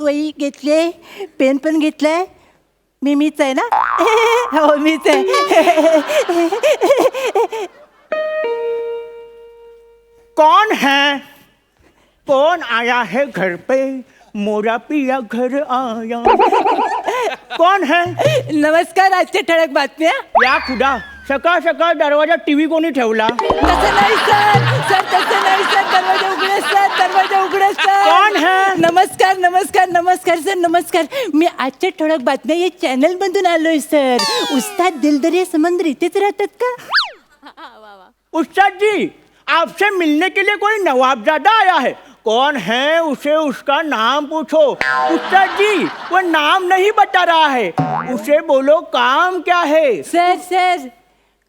वही घेतले, पेन पण घेतलाय. मीच आहे ना? हो मीच आहे. कौन है? कौन आया है घर पे? मोरा पिया घर आया. कौन है? नमस्कार. आजच्या ठळक बातम्या. या खुदा, सकाळ सकाळ दरवाजा टीव्ही कोणी ठेवला? तसं नाही सर. सर तसं नाही सर. दरवाजा उघडा सर. दरवाजा उघडा सर. कौन है? नमस्कार नमस्कार नमस्कार सर. नमस्कार. मी आजच्या ठळक बातम्या या चॅनल मधून आलोय सर. उस्ताद दिलदरिया समंदर इथेच राहतात का? उस्ताद जी, आपसे मिलने के लिए कोई नवाबजादा आया है. कौन है? उसे उसका नाम पूछो. उस्ताद जी, वो नाम नहीं बता रहा है. उसे बोलो काम क्या है. सर सर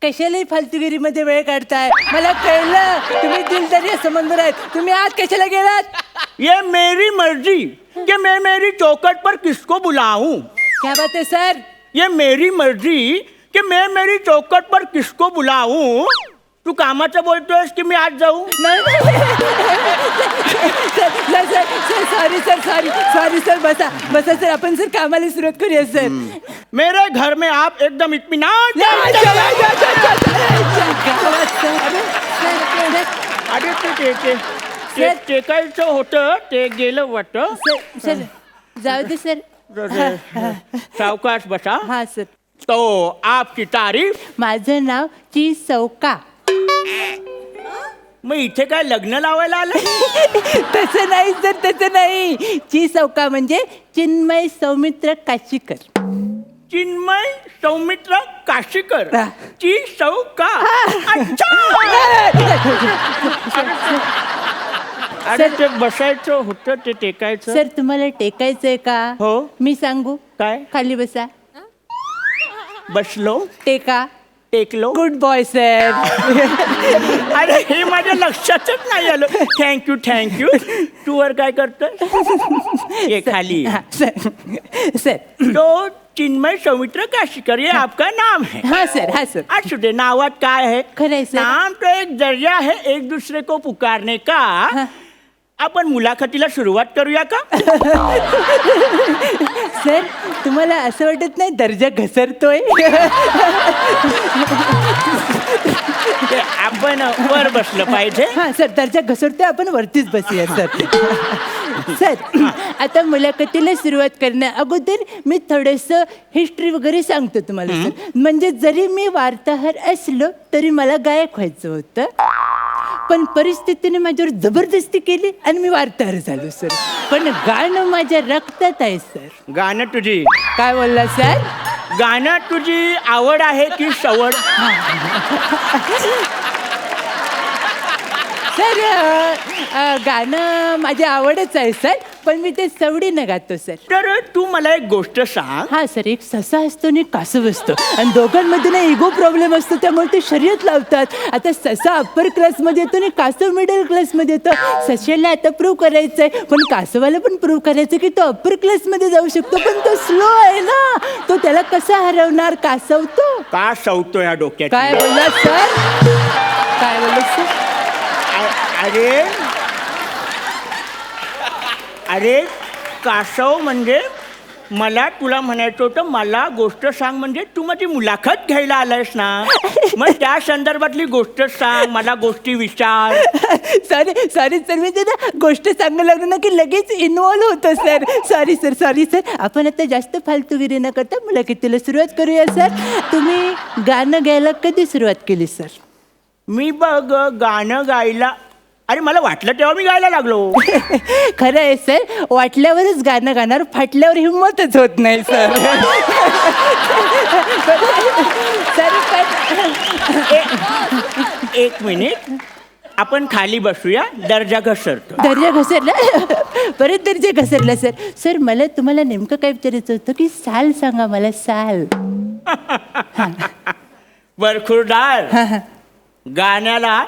कशालाही फालतूगिरीमध्ये वेळ काढताय. मला कळलं तुम्ही दिलदरिया समंदर आहेत. तुम्ही आज कशाला गेलात? ये मेरी मर्जी कि मैं मेरी चौखट पर किसको बुलाऊं. क्या बात है सर? ये मेरी मर्जी कि मैं मेरी चौखट पर किसको बुलाऊं. तू कामाचं बोलतोयस की मी आज जाऊ. Sorry sir. Sorry sir. बसा बसा सर. आपण सर कामाला सुरुवात करूया सर. मेरे घर में आप एकदम इत्मीनान. अरे ते टेकायचं होतं ते गेलं वाटतं. सर जाऊ दे सर. सावकाश बसा. हा सर. तो आपकी तारीफ. माझं नाव चौका. मग इथे काय लग्न लावायला आलं? तसं नाही सर. तसं नाही. चौका म्हणजे चिन्मय सौमित्र काशीकर. चिन्मय सौमित्र काशीकर. हा. ची चौका. अच्छा. अरे ते बसायचं होतं ते टेकायचं. सर तुम्हाला टेकायचंय का? हो. मी सांगू काय? खाली बसा. बसलो. टेका. टेकलो. Good boy sir. अरे हे माझ्या लक्षातच नाही आलं. थँक्यू. तू वर काय करतोय? ये खाली. हा, सर. तो चिन्मय सौमित्र काशीकर ये आपका नाम है. हाँ सर. असू दे. नावात काय है? खरं आहे सर. नाम तो एक जरिया है एक दूसरे को पुकारने का. आपण मुलाखतीला सुरुवात करूया का? सर तुम्हाला असं वाटत नाही दर्जा घसरतोय? आपण वर बसलं पाहिजे. हा सर. दर्जा घसरतोय. आपण वरतीच बसूया सर. सर आता मुलाखतीला सुरुवात करण्या अगोदर मी थोडंसं हिस्ट्री वगैरे सांगतो तुम्हाला सर. म्हणजे जरी मी वार्ताहर असलो तरी मला गायक व्हायचं होतं. पण परिस्थितीने माझ्यावर जबरदस्ती केली आणि मी वार्ताहर झालो सर. पण गाणं माझ्या रक्तात आहे सर. गाणं तुझी. काय बोलला सर? गाणं तुझी आवड आहे की सवड? सर गाणं माझी आवडच आहे सर. पण मी ते सवडीनं गातो सर. तर तू मला एक गोष्ट सांग. हा सर. एक ससा असतो आणि कासव असतो आणि दोघांमध्ये ना इगो प्रॉब्लेम असतो. त्यामुळे ते शर्यत लावतात. आता ससा अप्पर क्लासमध्ये येतो आणि कासव मिडल क्लासमध्ये येतो. सशाला आता प्रूव्ह करायचंय पण कासवाला पण प्रूव्ह करायचं की तो अप्पर क्लासमध्ये जाऊ शकतो. पण तो स्लो आहे ना. तो त्याला कसा हरवणार कासव तो? का सवतो या डोक्यात? काय बोलला सर? काय बोलला सर? अरे कासव म्हणजे मला तुला म्हणायचं होतं मला गोष्ट सांग. म्हणजे तू माझी मुलाखत घ्यायला आलायस ना. मग त्या संदर्भातली गोष्ट सांग. मला गोष्टी विचार. Sorry sir. मी ते ना गोष्ट सांगायला लागलो ना की लगेच इन्व्हॉल्व होतं सर. Sorry sir. आपण आता जास्त फालतूगिरी न करता मुलाखतीला सुरुवात करूया सर. तुम्ही गाणं गायला कधी सुरुवात केली सर? मी बघ गाणं गायला. अरे मला वाटलं तेव्हा मी गायला लागलो. खरं आहे सर. वाटल्यावरच गाणं गाणार. फाटल्यावर हिंमतच होत नाही सर. एक मिनिट. आपण खाली बसूया. दर्जा घसरतो. दर्जा घसरला? परत दर्जा घसरला सर. सर मला तुम्हाला नेमकं काय विचारायचं होतं की साल सांगा मला. साल. बरखुरदार. गाण्याला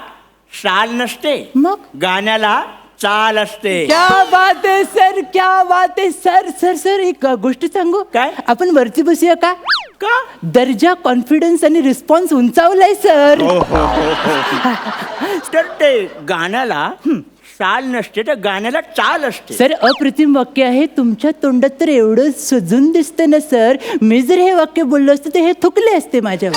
साल नसते. मग गाण्याला चाल असते. क्या बात आहे सर. क्या बात आहे सर. एक गोष्ट सांगू काय? आपण वरती बसूया का? का? दर्जा कॉन्फिडन्स आणि रिस्पॉन्स उंचावलाय सर. तर ते गाण्याला चाल नसते तर गाण्याला चाल असते. सर अप्रतिम वाक्य आहे. तुमच्या तोंडात तर एवढं सजून दिसतं ना सर. मी जर हे वाक्य बोललो असते तर हे थुकले असते माझ्यावर.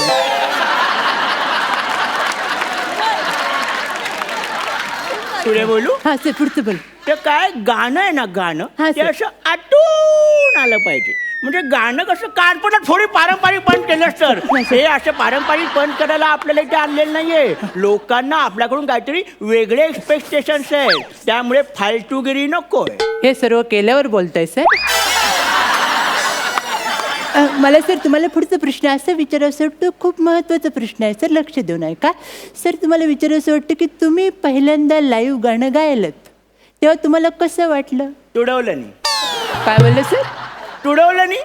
पुढे बोलू. हा सर पुढचं बोल. ते काय गाणं आहे ना गाणं हा, ते सर. असं आटून आलं पाहिजे. म्हणजे गाणं कसं कानपणात थोडी पारंपरिक पण केलं सर. हे असं पारंपरिक पण करायला आपल्याला इथे आणलेलं नाहीये. लोकांना आपल्याकडून काहीतरी वेगळे एक्सपेक्टेशन्स आहेत. त्यामुळे फालतूगिरी नकोय. हे सर्व केल्यावर बोलताय सर. मला सर तुम्हाला पुढचा प्रश्न असा विचारायचा वाटतो. खूप महत्त्वाचा प्रश्न आहे सर. लक्ष देऊन आहे का सर. तुम्हाला विचारायचं वाटतं की तुम्ही पहिल्यांदा लाईव्ह गाणं गायलत तेव्हा तुम्हाला कसं वाटलं? तुडवलं नाही. काय बोललं सर? तुडवलं नाही.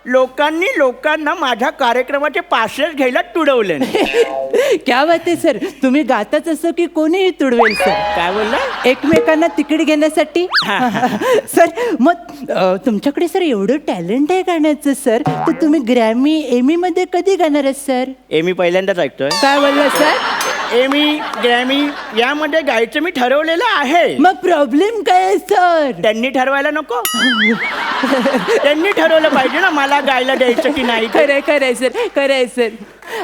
लोकांना माझ्या कार्यक्रमाचे पासेस घ्यायला तुडवलं नाही. क्या बात आहे सर. तुम्ही गाताच असं की कोणीही तुडवेल सर. काय बोलला? एकमेकांना तिकीट घेण्यासाठी. सर मग तुमच्याकडे सर एवढं टॅलेंट आहे गाण्याचं सर. तर तुम्ही ग्रॅमी एमी मध्ये कधी गाणार आहे सर? एमी पहिल्यांदाच ऐकतोय. काय बोलला सर? एमी ग्रॅमी यामध्ये गायचं मी ठरवलेलं आहे. मग प्रॉब्लेम काय आहे सर? त्यांनी ठरवायला नको. त्यांनी ठरवलं पाहिजे ना मला गायला द्यायचं की नाही. खरंय खरंय सर. खरंय सर.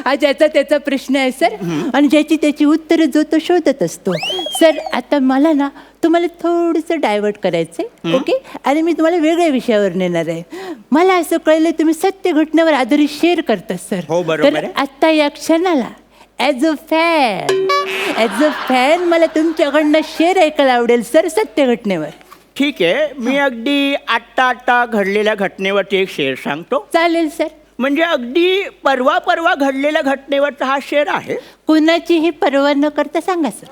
हा ज्याचा त्याचा प्रश्न आहे सर. आणि ज्याची त्याची उत्तरं जो तो शोधत असतो सर. आता मला ना तुम्हाला थोडंसं डायव्हर्ट करायचंय. ओके. आणि मी तुम्हाला वेगळ्या विषयावर नेणार आहे. मला असं कळलंय तुम्ही सत्य घटनेवर आधारित शेअर करता सर. हो, बरोबर तर आहे. आता या क्षणाला ॲज अ फॅन मला तुमच्याकडनं शेअर ऐकायला आवडेल सर सत्य घटनेवर. ठीक आहे. मी अगदी आत्ता घडलेल्या घटनेवरती एक शेर सांगतो. चालेल सर. म्हणजे अगदी परवा घडलेल्या घटनेवरचा हा शेर आहे. कुणाचीही पर्वा न करता सांगा सर.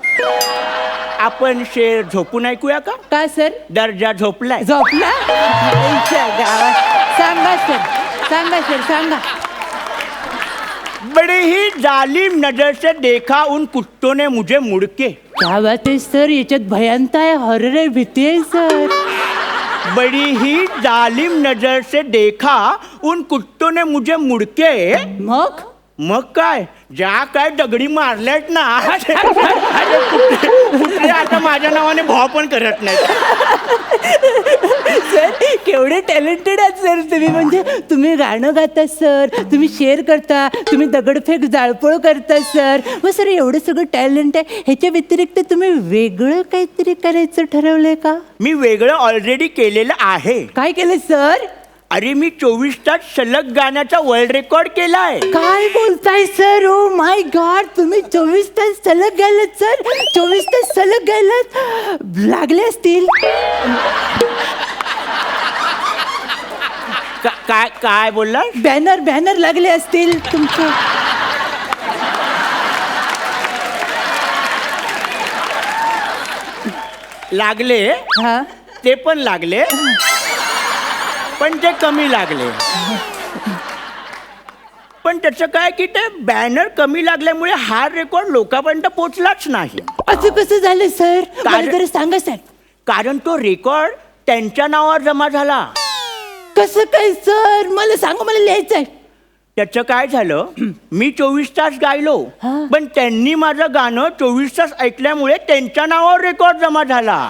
आपण शेर झोपून ऐकूया का? का सर? दर्जा झोपलाय. झोपला? आईच्या गावात. सांगा सर सांगा. बड़े ही जालिम नजर से देखा उन कुत्तों ने मुझे मुड़के. क्या बात आहे सर. याच्यात भयांत आहे, हॉरर आहे, भीती आहे सर. बड़ी ही जालिम नजर से देखा उन कुत्तों ने मुझे मुड़के. मग काय ज्या काय दगडी मारल्यात ना कुत्रे आता माझ्या नावाने भाव पण करत नाही. सर केवढे टॅलेंटेड आहात सर तुम्ही. म्हणजे तुम्ही गाणं गाता सर, तुम्ही शेअर करता, तुम्ही दगडफेक जाळपोळ करता सर. मग सर एवढं सगळं टॅलेंट आहे. ह्याच्या व्यतिरिक्त तुम्ही वेगळं काहीतरी करायचं ठरवलंय का? मी वेगळं ऑलरेडी केलेलं आहे. काय केलं सर? अरे मी 24 तास सलग गाण्याचा वर्ल्ड रेकॉर्ड केलाय. काय बोलताय सर? Oh my God. तुम्ही 24 तास सलग गायलात सर. 24 तास सलग गायलात. लागले असतील. काय बोलला? बॅनर लागले असतील तुमचे. लागले. हा ते पण लागले पण ते कमी लागले. पण त्याचं काय की ते बॅनर कमी लागल्यामुळे हा रेकॉर्ड लोकांपर्यंत पोहोचलाच नाही. असं कसं झालं सर? मला कारण- जरा सांगा सर. कारण तो रेकॉर्ड त्यांच्या नावावर जमा झाला. कसं काय सर? मला सांगा, मला लिहायचंय. त्याचं काय झालं, मी 24 तास गायलो हा. पण त्यांनी माझं गाणं 24 तास ऐकल्यामुळे त्यांच्या नावावर रेकॉर्ड जमा झाला.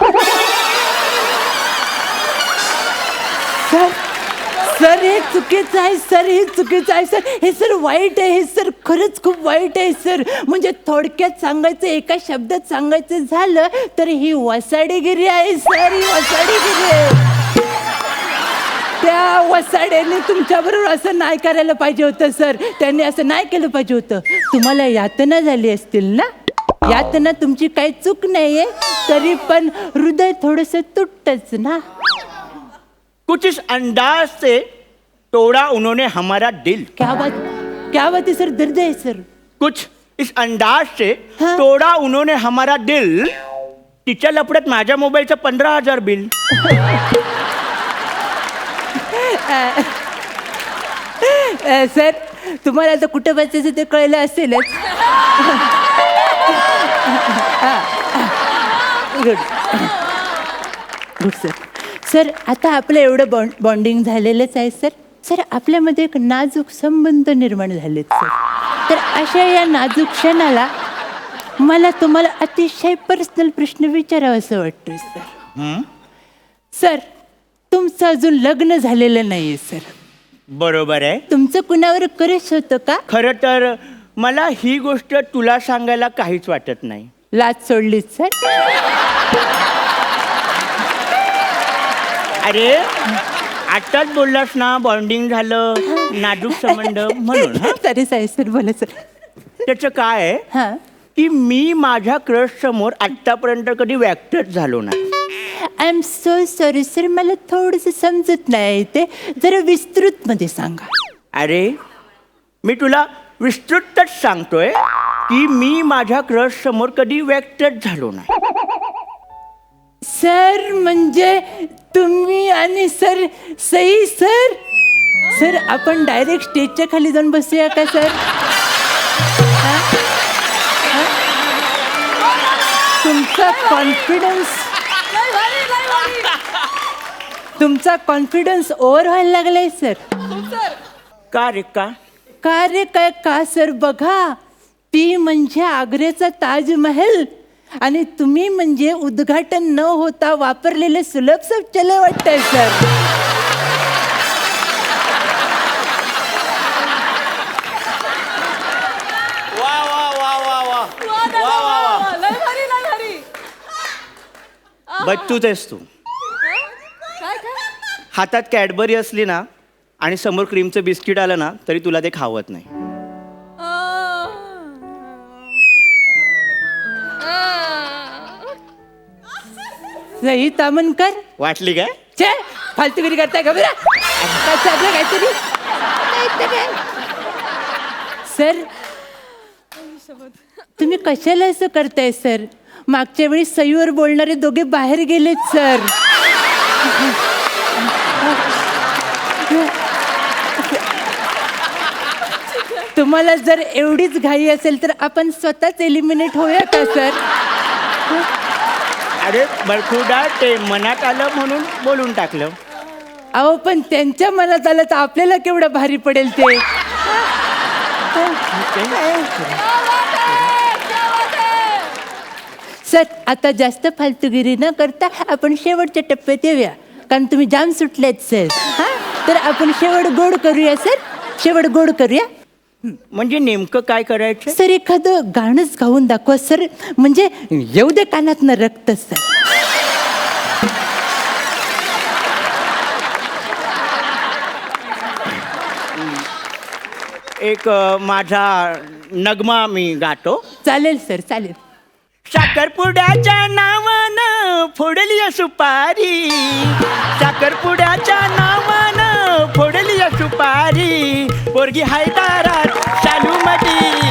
सर हे चुकीचं आहे सर. हे चुकीचं आहे सर. हे सर वाईट आहे. हे सर खरंच खूप वाईट आहे सर. म्हणजे थोडक्यात सांगायचं, एका शब्दात सांगायचं झालं तर ही वसाडेगिरी आहे सर. ही वसाडेगिरी आहे. त्या वसाड्याने तुमच्याबरोबर असं नाही करायला पाहिजे होतं सर. त्यांनी असं नाही केलं पाहिजे होतं. तुम्हाला यातना झाली असतील ना. यातना तुमची काही चूक नाहीये, तरी पण हृदय थोडंसं तुटतच ना. कुछ इस अंदाज से तोड़ा उन्होंने हमारा दिल. क्या बात है सर. दर्द है सर. कुछ इस अंदाज से हाँ. तोड़ा उन्होंने हमारा दिल. तिच्या लपड्यात माझ्या मोबाईलचं 15,000 बिल. सर तुम्हाला आता कुठं बसायचं ते कळलं असेलच. Good sir. सर आता आपलं एवढं बॉन्डिंग झालेलंच आहे सर. सर आपल्यामध्ये एक नाजूक संबंध निर्माण झालेत सर. तर अशा या नाजूक क्षणाला मला तुम्हाला अतिशय पर्सनल प्रश्न विचारावा असं वाटतोय सर. सर, तुमचं अजून लग्न झालेलं नाहीये सर. बरोबर आहे. तुमचं कुणावर क्रश होतं का? खरं तर मला ही गोष्ट तुला सांगायला काहीच वाटत नाही. लाज सोडलीत सर? अरे आताच बोललास ना, बॉन्डिंग झालं, नाजूक संबंध म्हणून. सॉरी साहेब सर, बोला सर. त्याचं काय आहे हां. की मी माझ्या क्रश समोर आतापर्यंत कधी व्यक्तच झालो नाही. I am so sorry sir, मला थोडंसं समजत नाही ते, जरा विस्तृत मध्ये सांगा. अरे मी तुला विस्तृतच सांगतोय की मी माझ्या क्रश समोर कधी व्यक्तच झालो नाही. सर म्हणजे तुम्ही आणि सर सई सर. सर आपण डायरेक्ट स्टेजच्या खाली जाऊन बसूया का सर? हा? हा? तुमचा कॉन्फिडन्स ओव्हर व्हायला लागलाय सर. का रे का? का रे काय का सर? बघा, ती म्हणजे आग्र्याचा ताजमहल आणि तुम्ही म्हणजे उद्घाटन न होता वापरलेले सुलभ शौचालय वाटतंय सर. वा वा वा वा वा बच्चूच आहेस तू. हातात कॅडबरी असली ना आणि समोर क्रीमचं बिस्किट आलं ना तरी तुला ते खावत नाही. सई तामनकर, वाटली काय? छे फालतूगिरी करताय का बरं? काय चाललं काहीतरी? सर तुम्ही कशाला असं करताय सर? मागच्या वेळी सईवर बोलणारे दोघे बाहेर गेलेत सर. तुम्हाला जर एवढीच घाई असेल तर आपण स्वतःच एलिमिनेट होऊया का सर? अरे बरखुदा, ते मनात आलं म्हणून बोलून टाकलं. अहो पण त्यांच्या मनात आलं तर आपल्याला केवढं भारी पडेल ते. सर आता जास्त फालतूगिरी न करता आपण शेवटच्या टप्प्यात येऊया, कारण तुम्ही जाम सुटलेत सर. हा, तर आपण शेवट गोड करूया सर. शेवट गोड करूया. म्हणजे नेमकं काय करायचं? सर एखादं गाणंच गाऊन दाखवा सर, म्हणजे येऊ दे कानातनं रक्त सर. एक माझा नगमा मी गातो. चालेल सर, चालेल. साखरपुड्याच्या नावानं फोडली सुपारी, साखरपुड्याच्या नावानं फोडली सुपारी, पोरगी हाय दारात शालू मधी.